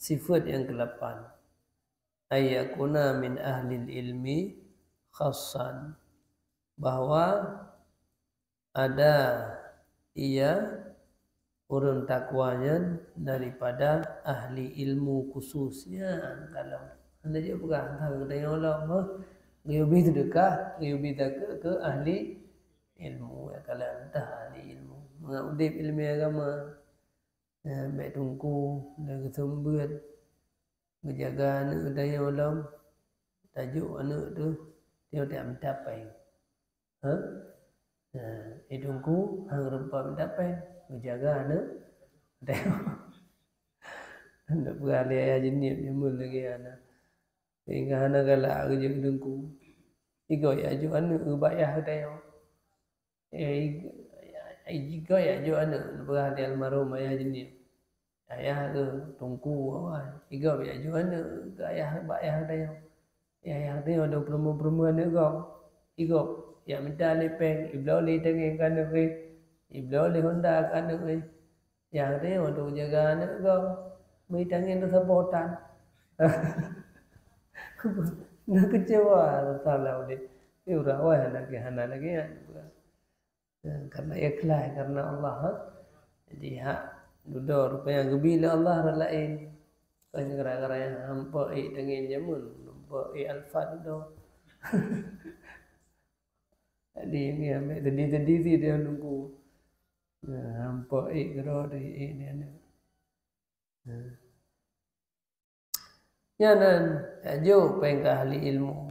Sifat yang ke-8, ayyakuna min ahlil ilmi khassan, bahwa ada ia urun takwanya daripada ahli ilmu khususnya. Kalau anda juga bukan tanya Allah ngiyubi sedekah ngiyubi ke ahli ilmu ya. Kalau anda ahli ilmu mengudip ilmu agama baik tungku dan kesembut menjaga anak tanya Allah tajuk anak tu dia tak mencapai hidungku hang rempa mencapai menjaga anak anak berali ayah jenis nyemul lagi anak sehingga anak galak kerja hidungku tiga ya aju anak bayah tayo jika ya aju anak berali almarhum ayah jenis ayah ke tungku awal tiga ya aju anak ke ayah bayah tayo ayah tayo ada perempuan anak kau tiga ya minta lepeng iblau li tengeng kana ke iblau li honda kana ke yang dia untuk jaga anak kau mai tangin tu sabotan nak kecewa salah dia udah lagi hana lagi ya karena ikhlas karena Allah jadi hak duduk rupanya gebila Allah lain kan gara-gara yang hampa tangin jamun hampa alfat tu jadi ni ambil tadi dia nunggu hampa gerak dia ni jangan ajo pengen ahli ilmu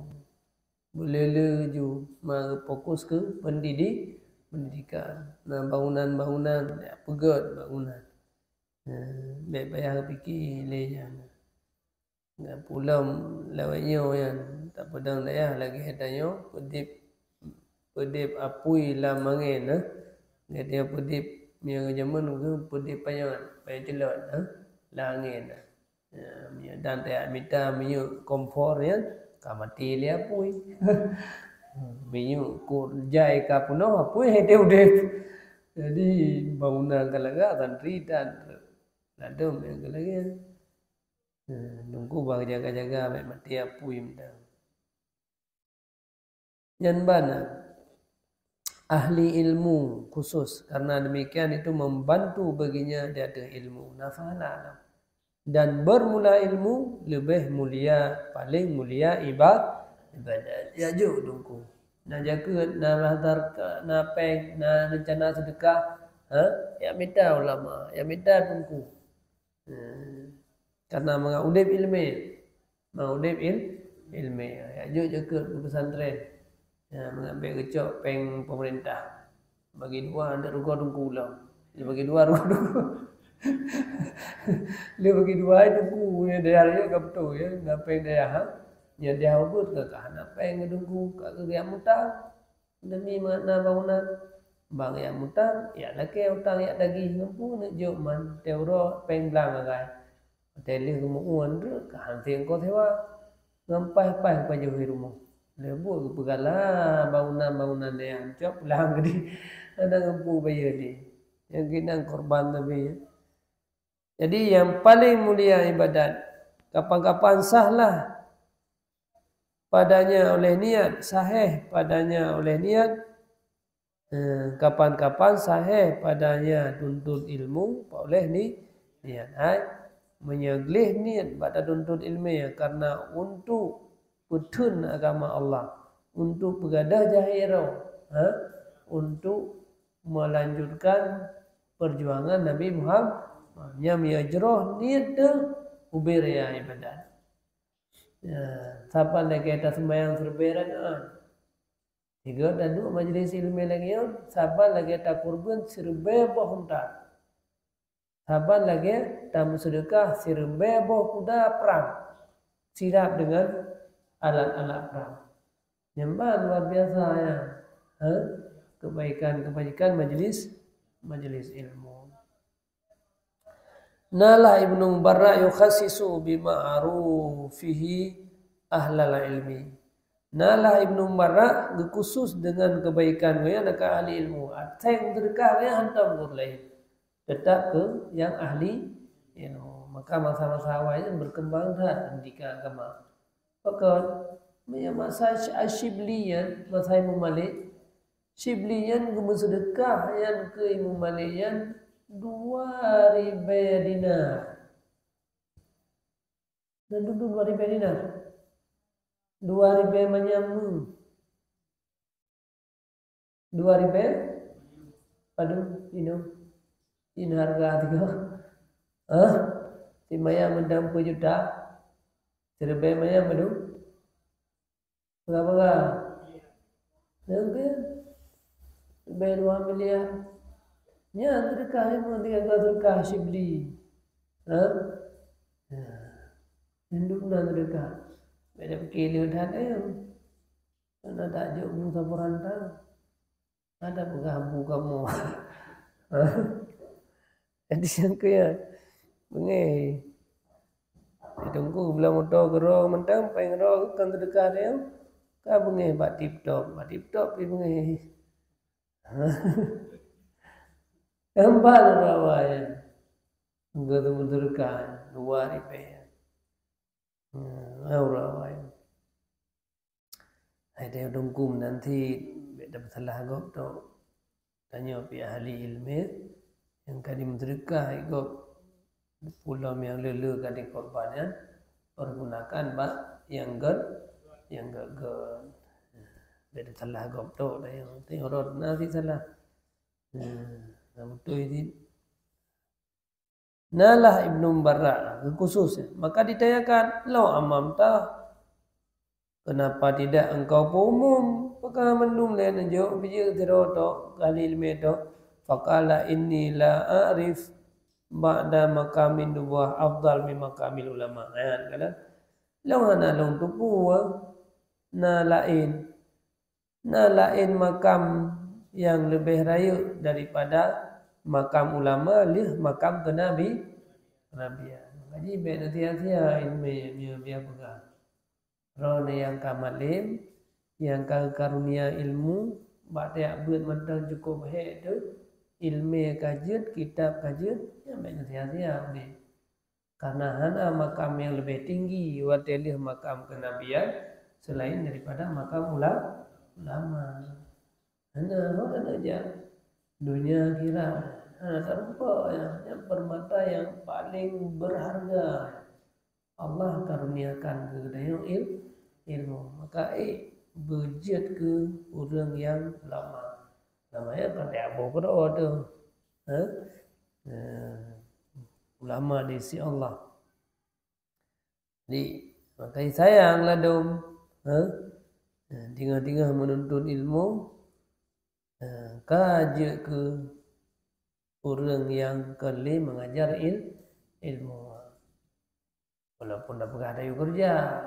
boleh leju fokus ke pendidikan nah bangunan ya pegat bangunan baik payah fikir lejan enggak pulau lawanya yang tak pedang daya lagi tanya pedip apui lamangin dia pedip yang zaman tu pedip payah celot langin dan tak minta minyak kompor ya kamati dia apui minyak kurjai ka puno apui dia udah jadi bangunan talaga santri dan ladum yang lagi nunggu bang jaga-jaga mek mati apui minta yang bana ahli ilmu khusus karena demikian itu membantu baginya dia ada ilmu nafalah dan bermula ilmu lebih mulia paling mulia ibadat ya jo dungku na jaga na hadar na peng na rencana sedekah ya minta ulama ya minta dungku karena mengudip ilmu ya jo jaga pesantren ya mengambil kecok peng pemerintah bagi dua ada rugo dungku lah dia bagi dua rugo dia bagi dua itu ku ya dia ke betul ya ngapain dia ya dia ubut ke apa yang ngedungku ke yang mutang demi mana bangunan bang yang mutang ya laki utang ya daging mampu nak jok man teuro peng blang agai tele kumuan tu ke hanting ko sewa ngampai pa jauh rumah lebu begala bangunan yang cop lang gede ada ngampu bayar dia yang kena korban tapi jadi yang paling mulia ibadat kapan-kapan sahlah padanya oleh niat sahih padanya oleh niat kapan-kapan sahih padanya tuntut ilmu oleh niat menyeglih niat pada tuntut ilmu ya karena untuk putun agama Allah untuk begadah jahirah untuk melanjutkan perjuangan Nabi Muhammad yang yajroh niat ubir ya ibadat ya siapa lagi atas sembahyang serberan tiga dan dua majlis ilmu lagi siapa lagi atas kurban serbe bohonta siapa lagi tamu sedekah serbe boh kuda perang sirap dengan alat-alat perang nyembah luar biasa ya kebaikan majlis ilmu. Nala Ibnu Mubarrak yukhassisu bima'rufihi ahlal ilmi. Nala Ibnu Mubarrak khusus dengan kebaikan yang nak ahli ilmu. Ateng sedekah yang hantam ke lain. Tetap ke yang ahli ilmu. Maka masa-masa awalnya berkembang dah pendidikan agama. Bahkan masa Syibliyan, masa Imam Malik, Syibliyan bersedekah yang ke Imam Malik yang 2.000 dinar. Dan dulu 2.000 dinar. 2.000 menyamu. 2.000. Aduh, ini harga tiga. Si maya mendam juta. Serba maya mendam. Berapa? Mungkin lebih 2 miliar. Nya sedekah yang tiga sedekah Syibli. Hinduk na sedekah. Beda kilo dah ayo. Karena tak jauh muka perantau. Ada pengabu kamu. Jadi yang kaya bengai. Ditunggu bila motor gerong mentang pengen gerong kan sedekah dia. Ka bengai bat tip top pi bengai. Gambar rawaya. Enggak tu sedekah 2.000. Rawaya. Ada dongkum nanti dapat salah gop tu tanya pi ahli ilmu yang kadi sedekah gop pulau yang lele kadi korbannya pergunakan bak yang beda salah gop tu dah yang tengok nanti salah betul ini nalah Ibnu Barra khusus maka ditanyakan lo amam tah kenapa tidak engkau umum perkara mendum lain aja bija teroto kali ilmu itu faqala inni la a'rif ba'da maqamin nubuwah afdal min maqamil ulama kan law ana long tupu na lain makam yang lebih raya daripada makam ulama lih makam kenabian. Jadi baik nanti ilmu dia pegang. Rona yang kamalim, yang karunia ilmu, baca buat mentang cukup hek tu, ilmu kajian, kitab kajian, yang baik nanti ni. Karena hana makam yang lebih tinggi, watilih makam kenabian selain daripada makam ulama. Hana aja dunia kira, hana terlupa yang permata yang paling berharga. Allah karuniakan kepada ilmu. Maka berjat ke orang yang lama. Namanya kan Abu Qur'an tu. Ulama di sisi Allah. Jadi makanya sayanglah dom. Tengah-tengah menuntut ilmu. Kaji ke orang yang kali mengajar ilmu. Walaupun dah berada kerja,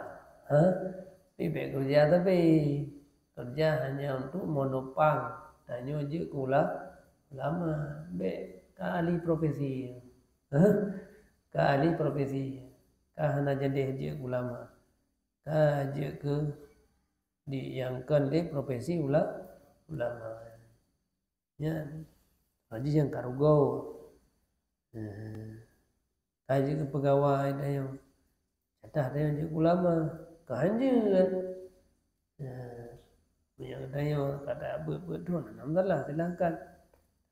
kerja tapi kerja hanya untuk monopang, hanya je ulama, ahli profesi, ahli profesi, hanya jadi je ulama, je ke diangkan le profesi ulama, ya, aja yang karugo, aja ke pegawai dah yang dah ada yang ulama kehanjuran yang ada kata betul alhamdulillah silahkan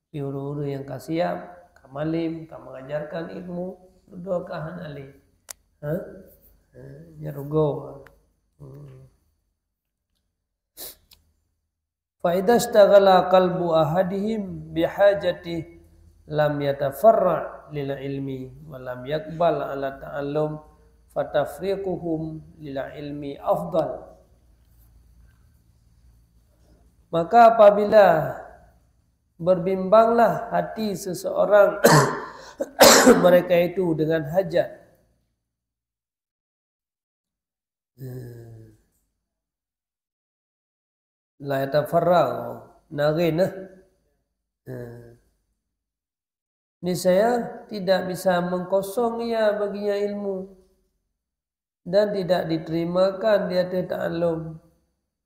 tapi orang-orang yang kasiap kamalim mengajarkan ilmu doa kahan ali nyarugo fa idza ishtaghala qalbu ahadihim bihajati lam yatafarra lil ilmi wa lam yaqbal ala ta'allum fatafriquhum lil ilmi afdal. Maka apabila berbimbanglah hati seseorang mereka itu dengan hajat la yatafarraq nagin niscaya tidak bisa mengkosong ia baginya ilmu dan tidak diterimakan dia ta'allum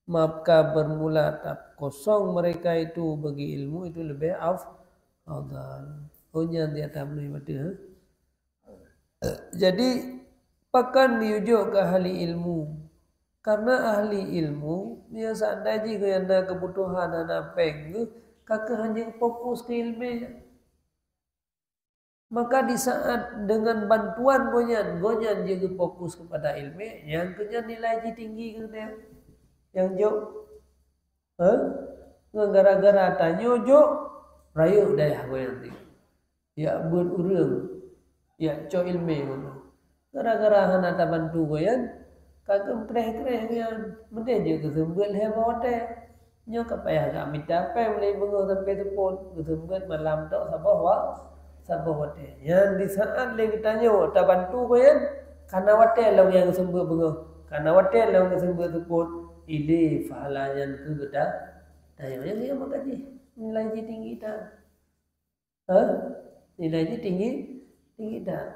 maka bermula tak kosong mereka itu bagi ilmu itu lebih afdal. Punya dia tak boleh betul. Jadi pakan diujuk ke ahli ilmu. Karena ahli ilmu dia sadar jika ada kebutuhan anak peng kakak hanya fokus ke ilmu. Maka di saat dengan bantuan gonyan juga fokus kepada ilmu, yang kerja nilai tinggi ke dia. Yang jauh, gara-gara tanya jauh, rayu dah gonyan tu. Ya berurang, ya co ilmu. Gara-gara hana tak bantu gonyan, kagak kereh gonyan, mending juga sembel hebat deh. Nyo kapayah gak minta apa boleh bengong sampai tepun, sembel malam tak sabah wate. Yang di saat lagi tanya, tak bantu kau yan? Karena wate lang yang sembuh bengo. Karena wate lang yang sembuh teput. Ili fahalayan ke beda. Tanya yang dia makaji. Nilai tinggi tak? Nilai tinggi tak?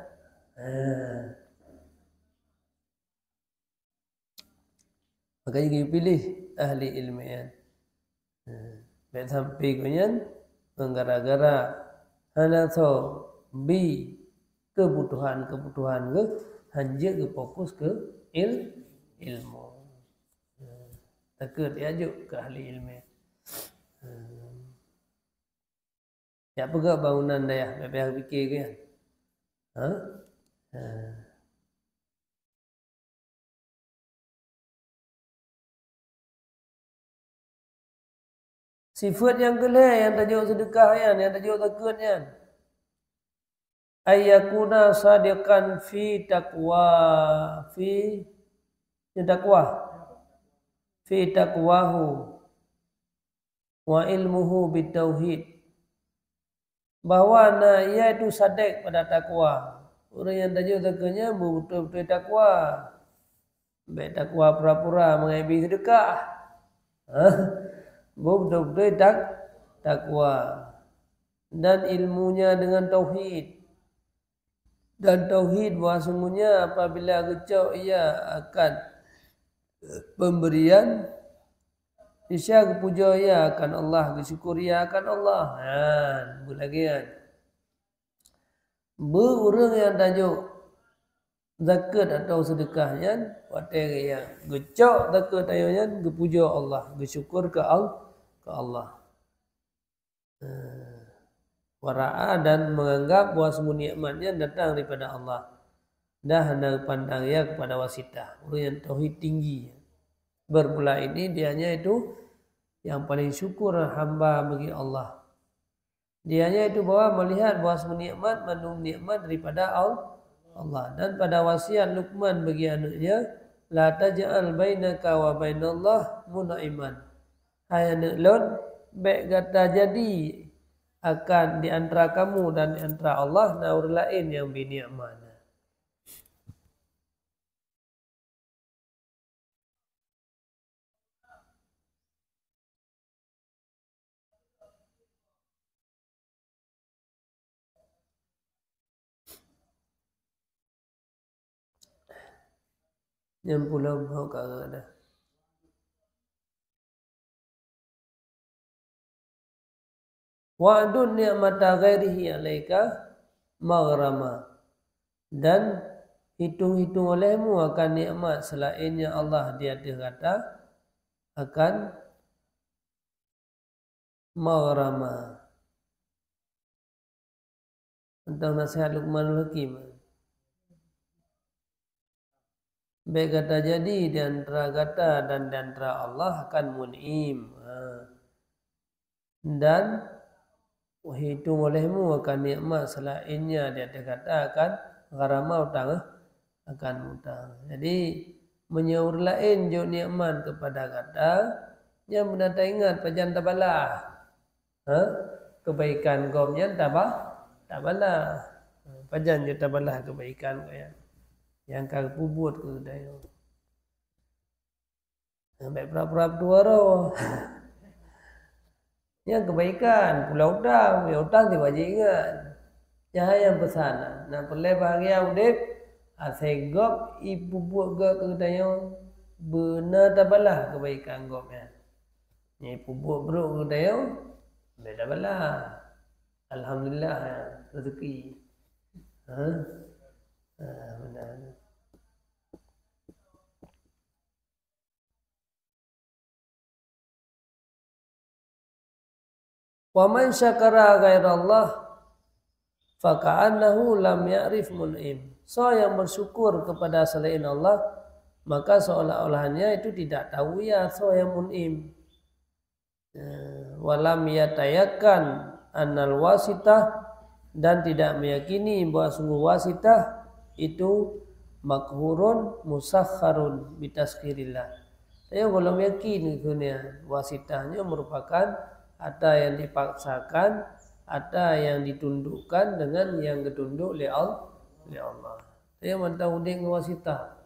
Makanya kita pilih ahli ilmiah. Baik sampai kau yan, gara-gara hana so bi kebutuhan ke hanya ke fokus ke ilmu. Takut diajuk ke ahli ilmu. Ya pegak bangunan dah biar fikir kan. Sifat yang kelih yang tajuk sedekah yang tajuk takut yan. Ayyakuna sadiqan fi taqwa fi taqwahu wa ilmuhu bitauhid. Bahawa ia itu sadiq pada takwa. Orang yang tajuk takutnya betul-betul takwa. Baik takwa pura-pura mengambil sedekah. Betul-betul takwa. Dan ilmunya dengan tauhid. Dan tauhid bahawa sungguhnya apabila kecau ia akan pemberian isya kepuja ia akan Allah, bersyukur ia akan Allah. Lagi kan. Berurang yang tajuk zakat atau sedekahnya water yang kecau zakat ayatnya kepuja Allah, bersyukur ke Allah. Wara'a dan menganggap bahawa semua nikmatnya datang daripada Allah. Dah hendak pandang ia kepada wasitah. Orang yang tauhid tinggi. Berpula ini dianya itu yang paling syukur hamba bagi Allah. Dianya itu bahawa melihat bahawa semua nikmat mandung nikmat daripada Allah. Dan pada wasiat Luqman bagi anaknya, la taj'al bainaka wa bainallah munaiman. Hai anak Lot, baik kata jadi akan di antara kamu dan di antara Allah naur lain yang binikmat. Yang pulau bau kagak ada. Wa'dun ni'mata ghairihi alaika maghrama. Dan hitung-hitung olehmu akan nikmat selainnya Allah di atas kata akan maghrama. Tentang nasihat Luqmanul Hakim. Baik kata jadi di antara kata dan di antara Allah akan mun'im. Dan hitung olehmu akan nikmat selainnya dia kata akan gharama utang akan utang. Jadi menyaur lain jo nikmat kepada kata yang benar tak ingat pajan tabalah. Kebaikan kaumnya tabalah. Pajan jo tabalah kebaikan kau yang kau pubut ke dayo. Sampai pura-pura roh. Yang kebaikan, pulau utang diwajib ingat. Cahaya yang pesana. Nak pelai bahagia udip, asegop ibu buat gak ke dayo. Benar tabalah kebaikan gopnya. Ni ibu buat beruk ke dayo, beda balah. Alhamdulillah rezeki. Benar. Wa man syakara ghairallah faka'annahu lam ya'rif mun'im. So yang bersyukur kepada selain Allah, maka seolah-olahnya itu tidak tahu ya so yang mun'im. Walam yatayakan annal wasitah, dan tidak meyakini bahwa sungguh wasitah itu makhurun musakharun bitaskhirillah. Saya belum yakin dunia wasitahnya merupakan ada yang dipaksakan, ada yang ditundukkan dengan yang ditunduk oleh Allah. Saya mantau ding wasitah.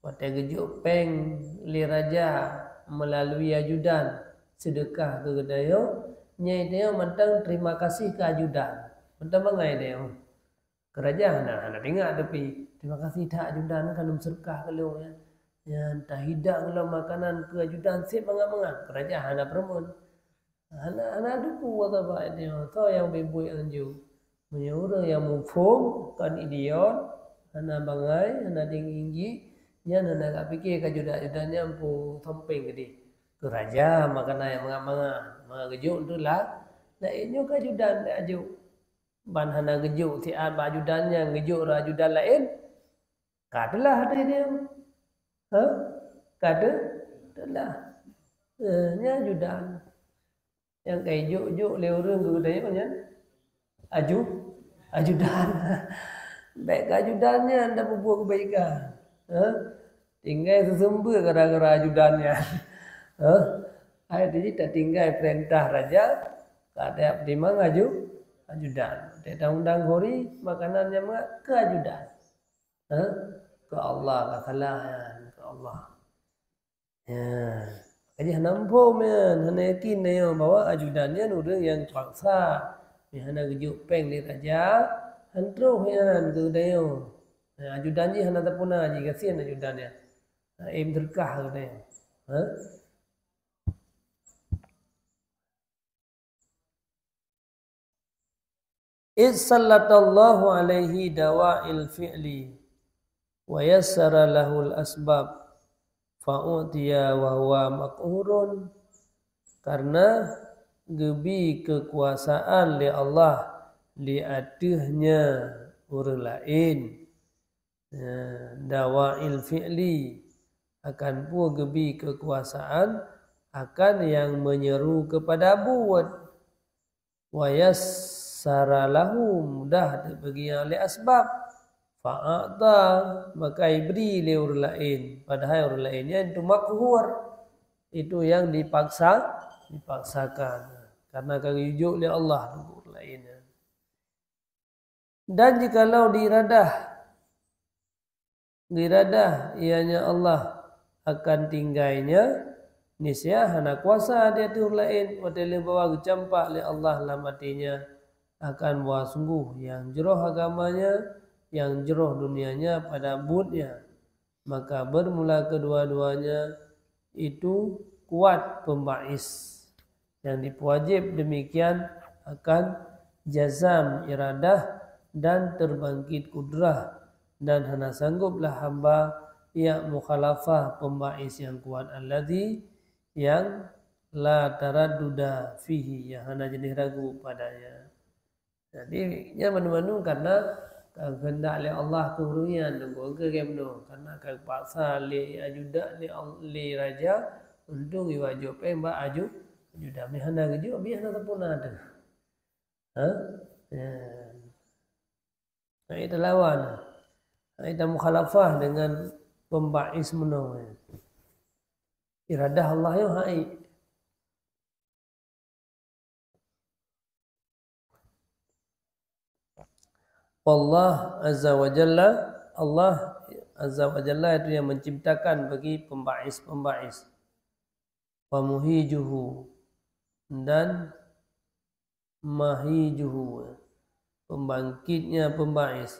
Pada gejuk peng li raja melalui ajudan sedekah ke gedayo, nyai dia mantang terima kasih ke ajudan. Mantang mangai dia. Kerajaan anak dengar tapi terima kasih tak ajudan kan sedekah kalau ya. Yang tak hidak kalau makanan ke ajudan sip mangat-mangat. Kerajaan anak perempuan. Anak duku atau apa dia. So yang bebuik anju. Menyuruh yang mufum kan idiot. Anak bangai, anak tinggi. Yang anak tak fikir ke ajudan-ajudannya ampu samping gede. Kerajaan makanan yang mangat-mangat. Mengajuk tu lah. Nah ini ke ajudan tak ajuk. Ban hana gejuk si abah ajudannya gejuk ajudan lain. Katalah ada dia. Kata adalah nya ajudan. Yang kayak juk le orang ke dia punya ajudan. Baik ajudannya anda berbuat kebaikan. Tinggal sesumber gara-gara ajudannya. Jadi tak tinggal perintah raja. Ada dimang ajudan. Tidak undang hori makanannya ke ajudan. Ke Allah katalah ke Allah. Ya. Jadi nampu men, hana yakin dia bahwa ajudannya orang yang paksa. Hana gejuk peng di raja, hantruh yan ke dia. Ajudannya hana tapuna ji kasihan ajudannya. Aim terkah ke dia. Sallallahu alaihi dawa'il fi'li wa yassara lahul asbab fa'utiya wa huwa makhurun, karena gebi kekuasaan li Allah li adihnya orang lain. Dawa'il fi'li akan pun gebi kekuasaan akan yang menyeru kepada buat. Wa yassara lahu, mudah bagi yang oleh asbab. Fa'ata, maka beri oleh orang lain. Padahal orang lainnya itu makhur. Itu yang dipaksakan. Karena kerujuk oleh Allah orang lainnya. Dan jikalau diradah ianya Allah akan tinggalnya, niscaya hana kuasa dia tu lain. Wadali bawa kecampak oleh Allah lah matinya akan buah sungguh yang jeroh agamanya, yang jeroh dunianya pada budnya. Maka bermula kedua-duanya itu kuat pembais. Yang dipuajib demikian akan jazam iradah dan terbangkit kudrah. Dan hana sangguplah hamba yang mukhalafah pembais yang kuat. Alladhi yang la taradduda fihi, yang hana jenis ragu padanya. Jadi dia manu-manu karena kehendak oleh Allah kehuruyan dan keluarga kemno, karena paksa li ajuda li raja untuk iwajib mbak ajuda mihana geju biasa pun ada. Nah, itu lawan. Itu mukhalafah dengan pembais meno. Iradah Allah yang hai. Allah Azza wa Jalla, Allah Azza wa Jalla itu yang menciptakan bagi pembais-pembais. Wa muhijuhu, dan mahijuhu, pembangkitnya pembais,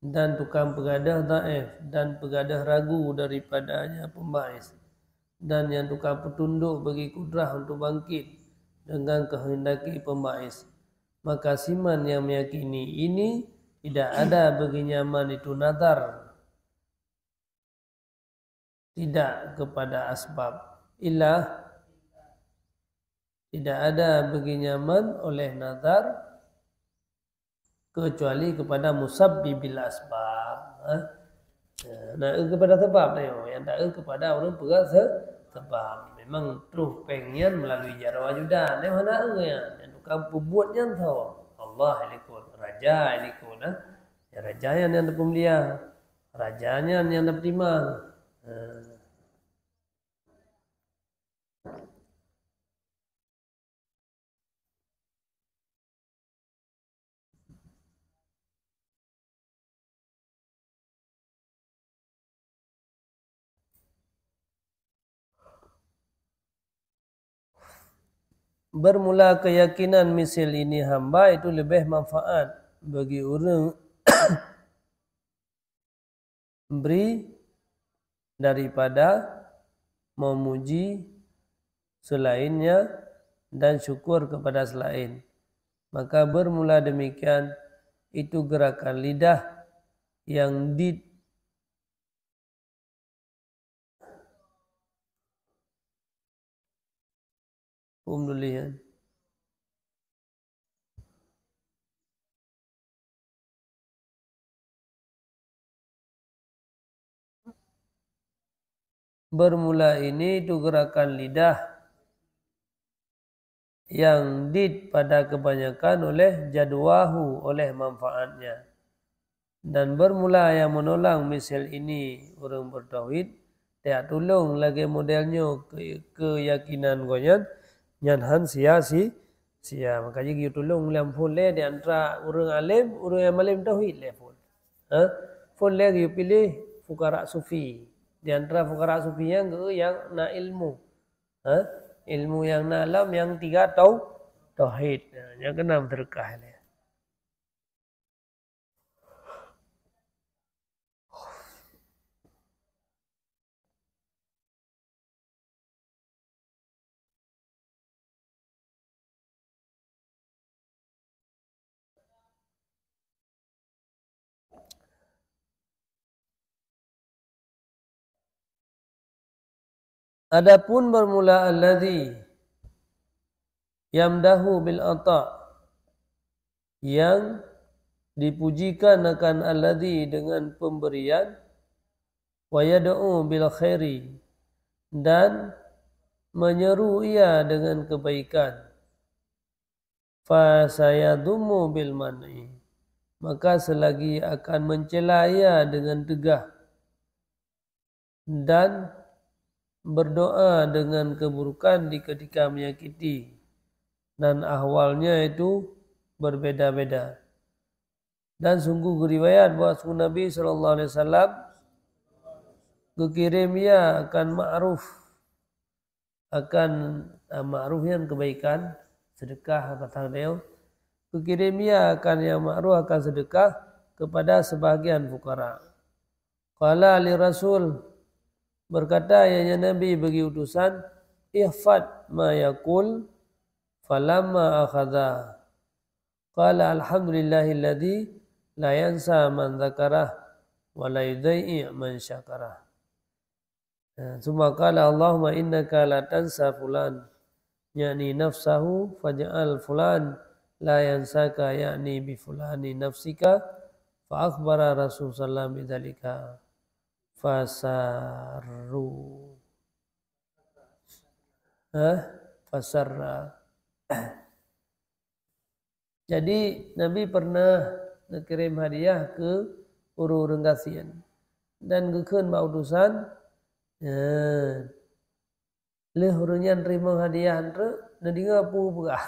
dan tukang pegadah dhaif, dan pegadah ragu daripadanya pembais, dan yang tukang petunduk bagi kudrah untuk bangkit dengan kehendaki pembais. maka siman yang meyakini ini tidak ada baginya man itu nazar, tidak kepada asbab, ilah tidak ada baginya man oleh nazar kecuali kepada musabbibil asbab. Nah, kepada sebab yang tak kepada orang pegang sebab. Memang terus pengen melalui jara wajudan. Yang mana ya? Yang tukang pembuatnya tahu. Allah ilikun, raja ilikun. Ya rajanya yang dapat mulia, rajanya yang dapat timang. Bermula keyakinan misal ini hamba itu lebih manfaat bagi orang beri daripada memuji selainnya dan syukur kepada selain. Maka bermula demikian itu gerakan lidah yang bermula ini itu gerakan lidah yang pada kebanyakan oleh jadwahu, oleh manfaatnya. Dan bermula yang menolak misal ini orang bertauhid, tidak tolong lagi modelnya keyakinan goyan nyanhan sia. Makanya kita tolong lampun le di antara orang alim, orang yang alim tauhid le pun. Pun le kita pilih fukara sufi. Di antara fukara sufi yang na ilmu. Ilmu yang na alam yang tiga tauhid. Yang keenam terkah le. Adapun bermula alladhi yamdahu bil ata, yang dipujikan akan alladhi dengan pemberian, wa yad'u bil khairi, dan menyeru ia dengan kebaikan, fa sayadumu bil man'i, maka selagi akan mencela ia dengan tegah dan berdoa dengan keburukan di ketika menyakiti, dan ahwalnya itu berbeda-beda. Dan sungguh riwayat bahawa Nabi SAW kekirim ia akan ma'ruf, akan ma'ruf yang kebaikan, sedekah kata beliau, kekirim ia akan yang ma'ruf, akan sedekah kepada sebahagian fukara. Qala li Rasul, berkata ya Nabi bagi utusan, ihfad ma yakul, falamma akhadha qala alhamdulillahilladzi la yansa man dzakarah wa la yudai'i man syakarah. Summa qala Allahumma innaka la tansa fulan yakni nafsahu faj'al fulan la yansaka yakni bi fulani nafsika, fa akhbara Rasul sallallahu alaihi wasallam fasarra. Jadi Nabi pernah mengirim hadiah ke orang-orang kasihan dan kekeun utusan leh orangnya terima hadiah entre nadinga pu pegah.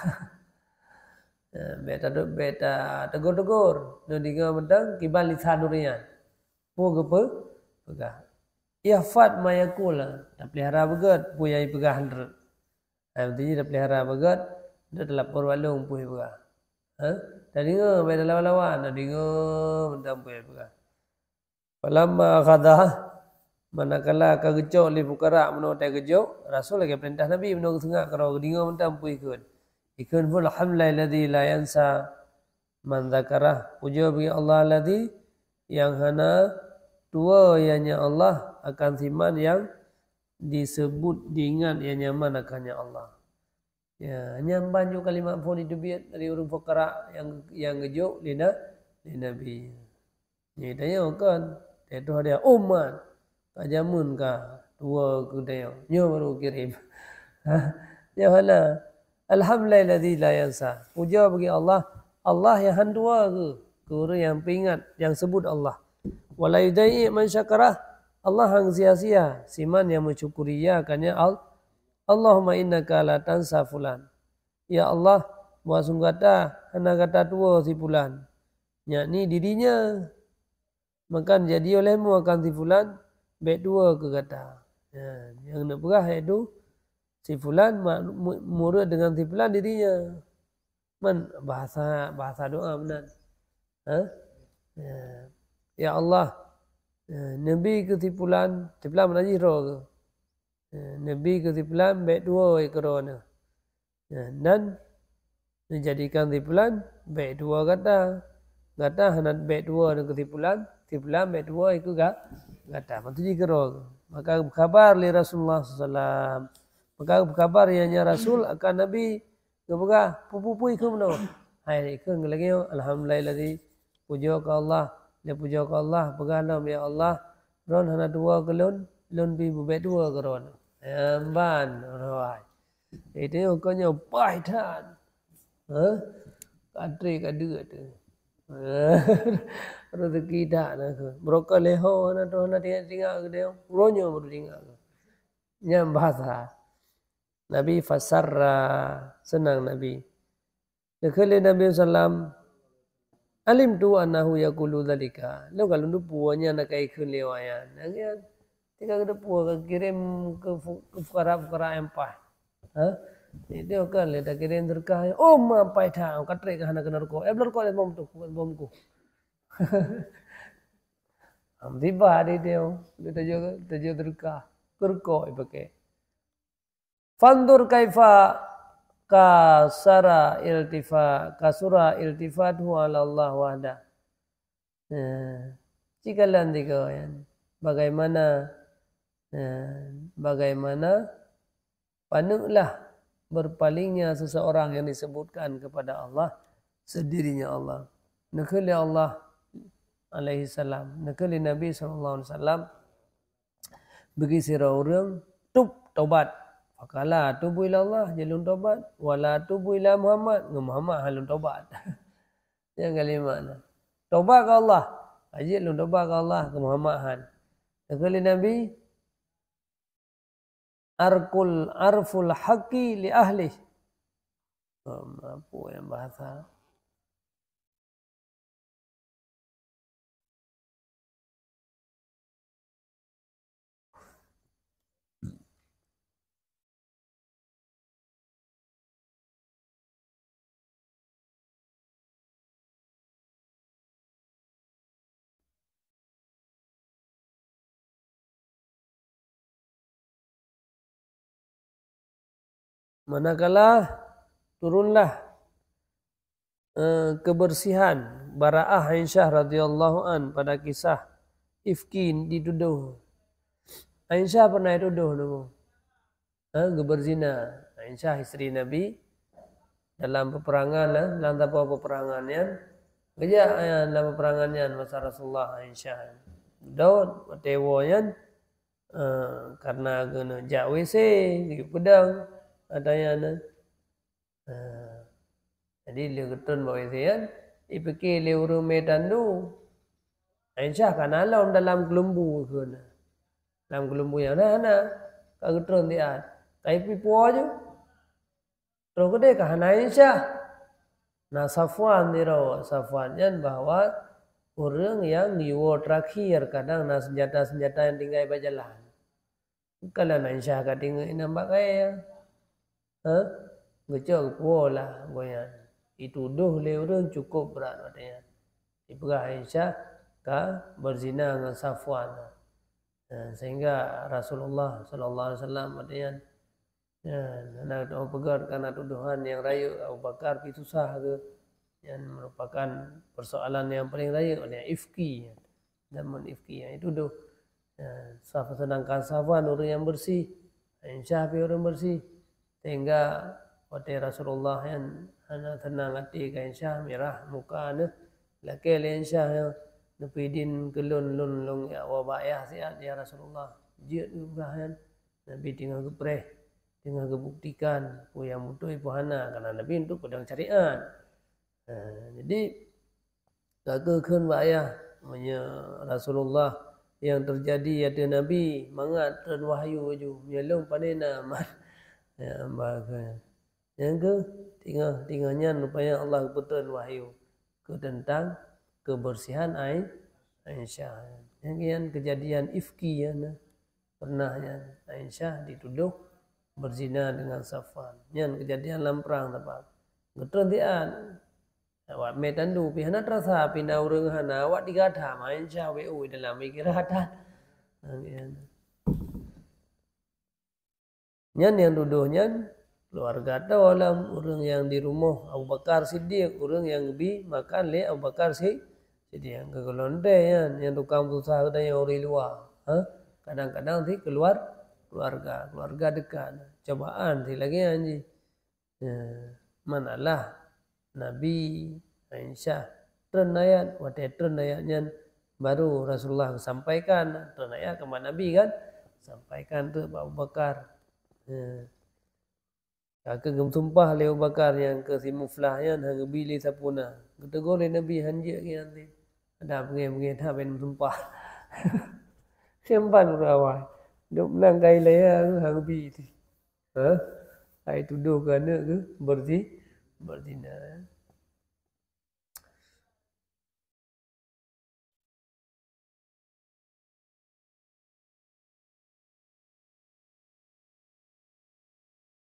Beta tegur nadinga mentang kibal lisan orangnya pu gepe pegah. Ihfad mayakula, dah pelihara begat puyai pegah andre. Artinya dah pelihara begat, dah telah porwalung puyai pegah. Dah dengar pada lawan-lawan, dah dengar mentang puyai pegah. Falamma akhadha, manakala kagecok li fukara menurut kagecok, Rasul lagi perintah Nabi menurut sengak kalau dengar mentang puyai kun. Ikun pun alhamdulilladzi la yansa man dzakarah. Puja bagi Allah alladzi yang hana tua ianya Allah akan siman yang disebut diingat yang nyaman akannya Allah. Ya, nyamban juga kalimat pun itu biat dari urung fuqara yang ngejuk lina Nabi. Ni tanya kan, itu dia umat kajamun ka tua ke dia. Nyo baru kirim. Ya hala. Alhamdulilladzi la yansa. Puja bagi Allah, Allah yang handua ke orang yang peringat, yang sebut Allah. Wala yudai man syakarah. Allah hang sia-sia siman yang mensyukuri ya kannya Allahumma innaka la tansa fulan. Ya Allah, wa sunggata hana kata tua si fulan. Yakni dirinya makan jadi olehmu akan si fulan baik dua ke kata. Ya, yang nak berah itu si fulan murid dengan si fulan dirinya. Man bahasa doa benar. Ha? Ya Allah, Nabi ke si fulan menajis roh ke. Nabi ke si fulan baik dua ikrona. Dan menjadikan si fulan baik dua kata hendak baik dua dengan si fulan baik dua itu kata. Maksudnya kira. Maka berkabar li Rasulullah SAW. Maka berkabar ianya Rasul akan Nabi kebuka pupu ikum no. Hai ikum lagi alhamdulillah puja ke Allah. Dia puja ke Allah peganam ya Allah. Ron hana dua kelun bi baik dua keron. Ban roai. Itu kanya paitan. Kadri kadua tu. Rezeki dah nak. Mereka leho na tu na tinggal ke dia. Ronyo baru tinggal. Nyam bahasa. Nabi fasarra senang Nabi. Dekali Nabi sallam alim tu annahu yaqulu dzalika. Lo kalau ndu puanya nak kai kun lewayan. Nangian tinggal ke puah kirim ke fukara empah. Itu kan le dah kirim terkah. Oh mampai tha katre ka hana kena rukuk. Belar ko le bom ku. Am tiba di dia. Dia tajo terkah. Kurko ipakai. Fandur kaifa kasura iltifatu ala Allah wahda. Jika landika bagaimana panuklah berpalingnya seseorang yang disebutkan kepada Allah sendirinya Allah. Nakali Allah alaihi salam, nakali Nabi sallallahu alaihi wasallam bagi sira orang taubat. Fakala tubu ila Allah jalun taubat wala tubu ila Muhammad Muhammad halun taubat. Yang kalimat taubat ke Allah, ajil lun taubat ke Allah ke Muhammad han. Nakali Nabi arful haqqi li ahli. Apa yang bahasa manakala turunlah kebersihan Bara'ah Aisyah radhiyallahu an pada kisah ifkin dituduh. Aisyah pernah dituduh dulu. Berzina. Aisyah isteri Nabi dalam peperangan dalam peperangannya kerja dalam peperangannya masa Rasulullah Aisyah. Daud tewoyan karena kena jak WC di pedang adanya jadi dia ketun bawa isian ipikir dia urung medan tu Aisyah kan alam dalam gelumbu ke dalam gelumbu yang mana kau ketun dia tapi puas je terus ke dia kan Aisyah nah Safwan dia Safwannya bahwa orang yang diwa terakhir kadang nah senjata-senjata yang tinggal berjalan kalau Aisyah kata tinggal nampak kaya ngecok pola goyan dituduh oleh orang cukup berat katanya diperah Aisyah berzina dengan Safwan sehingga Rasulullah sallallahu alaihi wasallam katanya Anak Abu Bakar karena tuduhan yang raya Abu Bakar itu susah ke, yang merupakan persoalan yang paling raya oleh ifki, zaman ifki yang itu tuh. Sedangkan Safwan orang yang bersih, Aisyah orang bersih, sehingga waktu Rasulullah yang anak tenang hati ke Aisyah merah muka ne, laki Aisyah yang nepidin kelun lun lung ya wabaya siat ya Rasulullah, jiat ubahan Nabi tinggal kepreh. Dengan kebuktikan yang mutu ibu hana karena Nabi untuk pedang syariat. Jadi kagakkan ayah Rasulullah yang terjadi ada Nabi mangat dan wahyu ju menyelung panena man ya bagai yang ke tinggalnya rupanya Allah betul wahyu ke tentang kebersihan Aisyah. Yang kejadian ifki ya pernah Aisyah dituduh berzina dengan Safwan. Yang kejadian lamprang tepat. Getrentian. Awak metandu pihana terasa pindah urang hana awak digada main cawe dalam mikiratan. Nyan yang duduhnya keluarga dalam orang yang di rumah Abu Bakar Siddiq, orang yang lebih makan le Abu Bakar Siddiq yang kegelonde yang tukang usaha dan yang orang luar. Kadang-kadang sih keluarga dekat, cobaan sih lagi anji. Manalah Nabi Aisyah ternayat, waktu ternayatnya baru Rasulullah sampaikan ternayat kepada Nabi kan, sampaikan tu Abu Bakar. Kagem sumpah le Abu Bakar yang ke si muflah yang hang bili sapuna. Ketegur le Nabi hanje kian ti. Ada pengen tak ben sumpah. Simpan rawai. Duk menangkai laya hang bi ti. Ai tuduh kana ke berzina.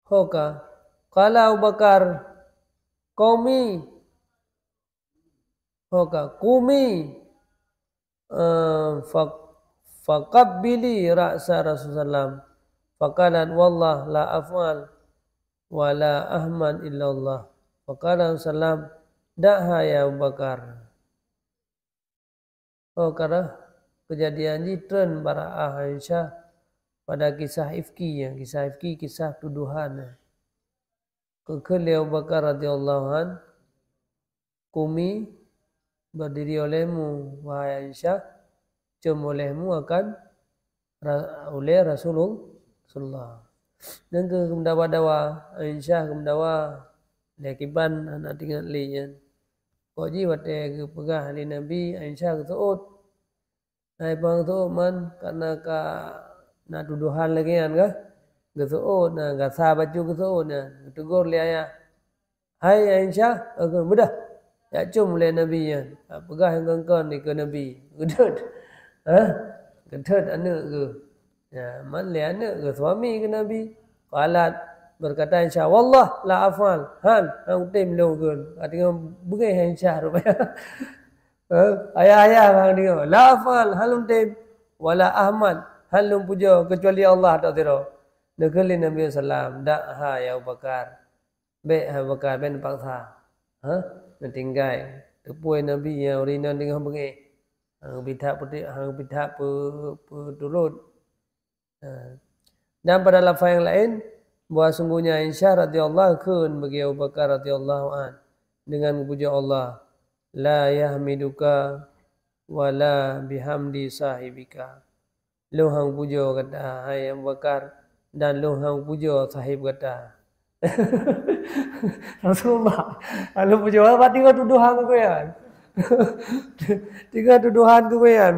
Hoka qala Abu Bakar qumi hoka qumi faqabbili ra'sa Rasulullah faqalat wallah la af'al wa la ahman illallah faqala sallam da'ha ya Abu Bakar. Oh karena kejadian jitren para Aisyah pada kisah ifki yang kisah tuduhan kekeli Abu Bakar radhiyallahu an kumi berdiri olehmu wahai Aisyah olehmu akan oleh Rasulullah dan ke dawa Aisyah dawa lekiban anak tinggal liyan kau ji wate ke pegah ali Nabi Aisyah ketuut hai bang tu man karena ka nak tuduhan lagi kan ke ketuut na gasa baju ketuut na tegur li ayah hai Aisyah aku mudah ya cum le Nabi yan pegah yang kangkon ni ke Nabi gedut gedut anak ke ya man le anak ke suami ke Nabi qalat berkata Aisyah wallah la afal han hang tim lo gun artinya begai Aisyah rupanya ayah hang dia la afal halum tim wala ahmad halum puja kecuali Allah tak tiro negeri Nabi sallam dak ha ya Abu Bakar be Abu Bakar ben paksa tinggai tepui Nabi yang rina dengan begai hang bidak turut dan pada lafaz yang lain bahawa sungguhnya Aisyah radhiyallahu kun bagi Abu Bakar radhiyallahu an dengan puja Allah la yahmiduka wala bihamdi sahibika lu hang puja kata hai Abu Bakar dan lu hang puja sahib kata Rasulullah lu puja apa tinggal tuduhan ke koyan tinggal tuduhan ke koyan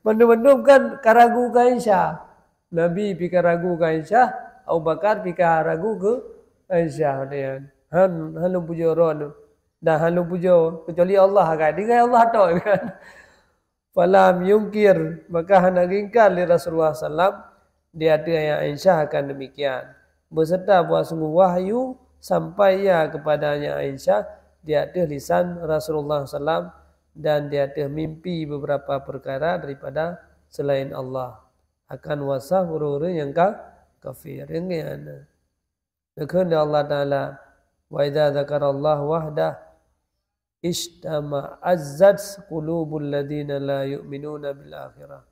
mendum kan karagu ke Aisyah Nabi pika ragu ke Aisyah Abu Bakar pika ragu ke Aisyah dia. Halu puja ron. Dah halu puja kecuali Allah kan. Dia Allah tok kan. Falam yungkir maka hendak ingkar li Rasulullah sallam dia ada yang Aisyah akan demikian. Beserta buat sungguh wahyu sampai ya kepadanya Aisyah dia ada lisan Rasulullah sallam dan dia ada mimpi beberapa perkara daripada selain Allah akan wasaf orang-orang yang kafir yang Kehendak Allah Ta'ala. Wa idza dzakarallah wahdah istama'azzat qulubul ladina la yu'minuna bil akhirah.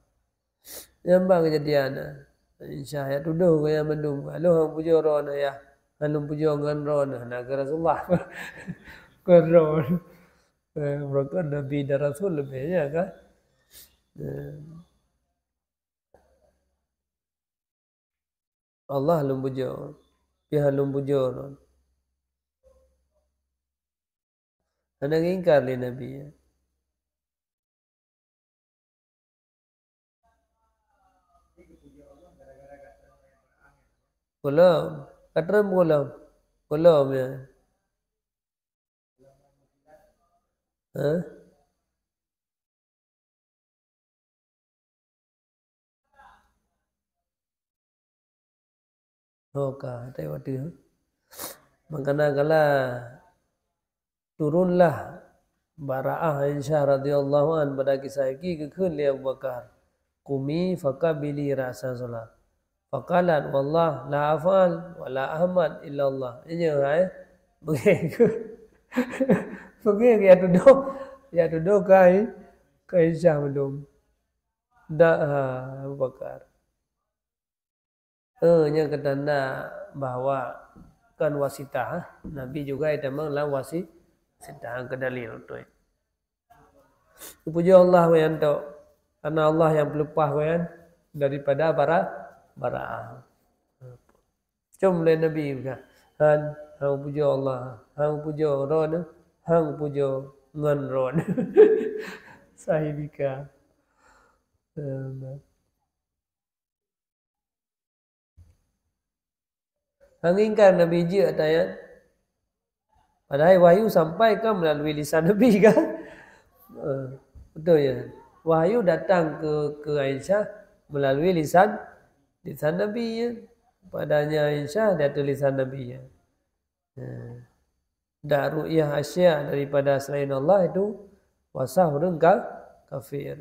Nampak kejadian. Insya Allah tuduh ke yang mendung. Lalu hang puja ron ya. Lalu puja ngan ron nak ke Rasulullah. Ke ron. Mereka Nabi dan Rasul lebihnya kan. Allah lum puja. Dia lum puja ron. Anak ingkar li Nabi. Belum. Katram belum. Belum ya. Oka, tengok dia. Makanya kala turunlah Bara'ah Aisyah radhiyallahu an pada kisah ini kekeun li Abu Bakar. Qumi faqabili ra'sa salat. Faqalat wallah la afal wa la ahmad illa Allah. Ini begitu. Begitu ya duduk kai Aisyah belum. Dah Abu Bakar. Nya ketanda bahwa kan wasitah Nabi juga itu memang wasitah ke dalil tu. Puji Allah wayan tu karena Allah yang pelepah wayan daripada bara. Cuma Nabi juga. Hang puji Allah, hang puji ron, hang puji ngan ron. Sahibika. Hangingkan Nabi je atayat. Padahal wahyu sampai kan melalui lisan Nabi kan. Betul ya. Wahyu datang ke Aisyah melalui lisan Nabi ya. Padanya Aisyah dari lisan Nabi ya. Dak ru'yah asya daripada selain Allah itu wasahurun kafir.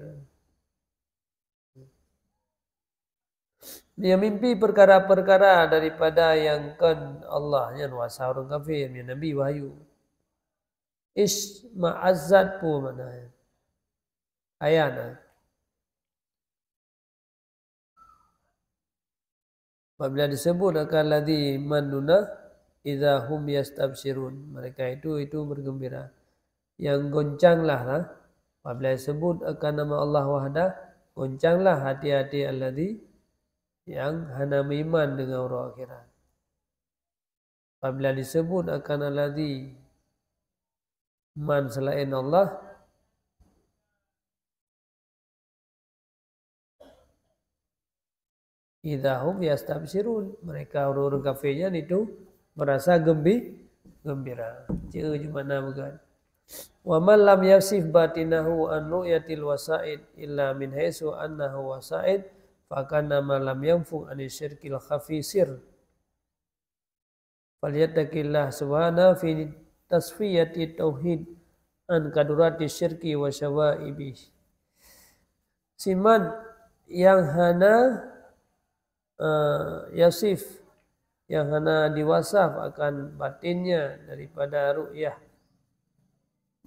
Dia mimpi perkara-perkara daripada yang kan Allah yang wasa orang kafir yang Nabi wahyu. Isma'azzat pun mana ayat. Apabila disebut akan ladzi manuna idza hum yastabshirun. Mereka itu bergembira. Yang goncanglah lah. Apabila disebut akan nama Allah wahdah, goncanglah hati-hati alladzi yang hana beriman dengan orang akhirat. Apabila disebut akan alladzi man selain Allah, idahum yastabshirun, mereka orang-orang kafirnya itu merasa gembira. Cuma mana bukan? Wa man lam yasif batinahu an ru'yatil wasaid illa min haitsu annahu wasaid fakana malam yanfu ani syirkil khafi sir. Falyattaqillah subhana fi tasfiyati tauhid an kadurati syirki wa syawaibi. Siman yang hana yasif, yang hana diwasaf akan batinnya daripada ru'yah.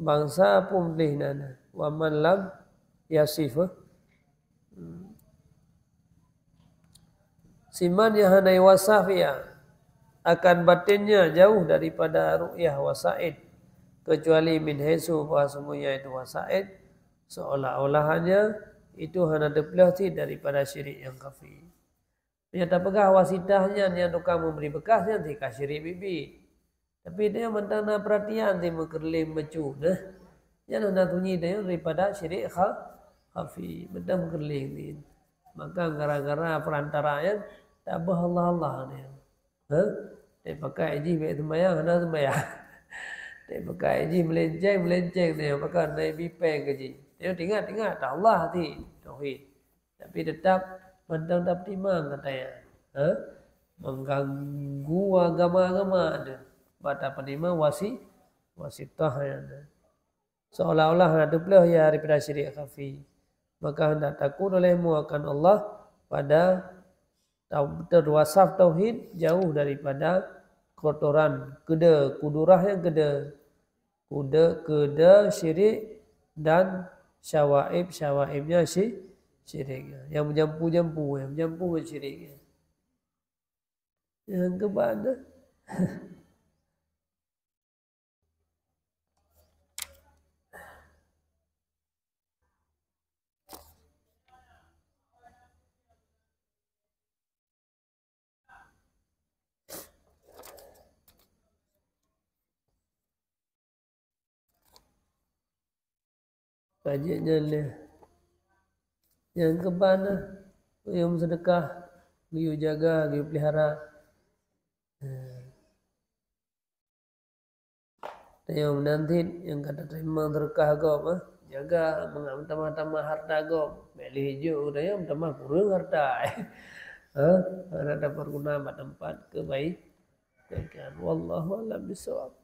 Bangsa pun belihnana. Wa man lam yasif. Siman yang hanai wasaf ya akan batinnya jauh daripada ru'yah wasaid kecuali min haitsu bahwa semuanya itu wasaid seolah-olahnya itu hanya depelati daripada syirik yang kafir. Ternyata pegah wasitahnya yang tukang memberi bekasnya nanti syirik bibi. Tapi dia mentana perhatian dia mengerlim mecu nah. Yang hendak tunyi dia daripada syirik kafir. Betul mengerling dia. Maka gara-gara perantaraan tabah Allah ni. Dia pakai haji baik sembahyang, hendak sembahyang. Dia pakai haji melenceng dia pakai naik bipeng haji. Dia ingat tak Allah hati tauhid. Tapi tetap mentang tak timang katanya. Mengganggu agama-agama ada. Bata penima wasitah ada. Seolah-olah ada pula ya daripada syirik kafir. Maka hendak takut olehmu akan Allah pada terwasaf tauhid jauh daripada kotoran, keda, kudurah yang keda, keda syirik dan syawaibnya syirik. Yang menjampu syiriknya. Yang kepada kajiannya ni. Yang kepada yang sedekah, you jaga, you pelihara. Yang nanti yang kata terima berkah agam, jaga mengamah-tamah harta agam. Beli hijau dah yang tamah kurang harta. Ada dapat guna tempat kebaikan. Wallahu a'lam bishawab.